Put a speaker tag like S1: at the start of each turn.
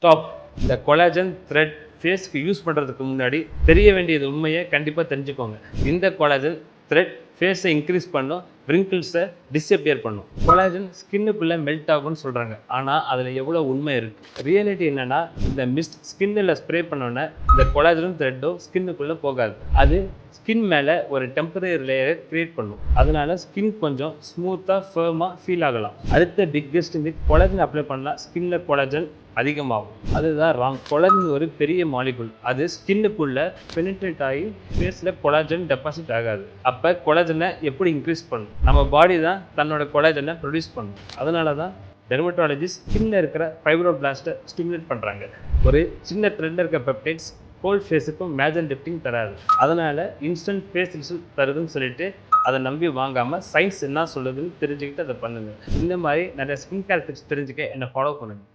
S1: Stop. இந்த collagen thread ஃபேஸ்க்கு use பண்ணுறதுக்கு முன்னாடி தெரிய வேண்டியது உண்மையை கண்டிப்பாக தெரிஞ்சுக்கோங்க. இந்த கொலாஜன் த்ரெட் ஃபேஸை இன்க்ரீஸ் பண்ணும், wrinkles-ஐ டிஸப்பியர் பண்ணும். கொலாஜன் ஸ்கின்னுக்குள்ளே மெல்ட் ஆகும்னு சொல்கிறாங்க, ஆனால் அதில் எவ்வளோ உண்மை இருக்குது? ரியாலிட்டி என்னென்னா, இந்த மிஸ்ட் ஸ்கின்னில் ஸ்ப்ரே பண்ணோன்னே இந்த கொலாஜனும் த்ரெட்டும் ஸ்கின்னுக்குள்ளே போகாது. அது ஸ்கின் மேலே ஒரு டெம்பரரி லேயரை க்ரியேட் பண்ணும். அதனால ஸ்கின் கொஞ்சம் ஸ்மூத்தாக ஃபேர்மாக ஃபீல் ஆகலாம். அடுத்த பிக்கெஸ்ட் மித், கொலாஜன் அப்ளை பண்ணால் ஸ்கின்ல கொலாஜன் அதிகமாகும். அதுதான் ராங். கொலாஜன் ஒரு பெரிய மாலிகுல். அது ஸ்கின்னுக்குள்ளே பெனிட்ரேட் ஆகி ஃபேஸில் கொலாஜன் டெபாசிட் ஆகாது. அப்போ கொலாஜனை எப்படி இன்க்ரீஸ் பண்ணும்? நம்ம பாடி தான் தன்னோட கொலாஜனை ப்ரொடியூஸ் பண்ணும். அதனால தான் டெர்மட்டாலஜிஸ்ட் ஸ்கின்ல இருக்கிற ஃபைப்ரோபிளாஸ்ட்டை ஸ்டிமுலேட் பண்ணுறாங்க. ஒரு சின்ன த்ரெட்ல இருக்க பெப்டைட்ஸ் கோல்ட் ஃபேஸுக்கும் மேஜர் லிஃப்டிங் தராது. அதனால் இன்ஸ்டன்ட் ஃபேஸ் ரிசல்ட் தருதுன்னு சொல்லிட்டு அதை நம்பி வாங்காமல் சயின்ஸ் என்ன சொல்லுதுன்னு தெரிஞ்சுக்கிட்டு அதை பண்ணுங்கள். இந்த மாதிரி நிறைய ஸ்கின் கேர் டிப்ஸ் தெரிஞ்சுக்க என்னை ஃபாலோ பண்ணுங்கள்.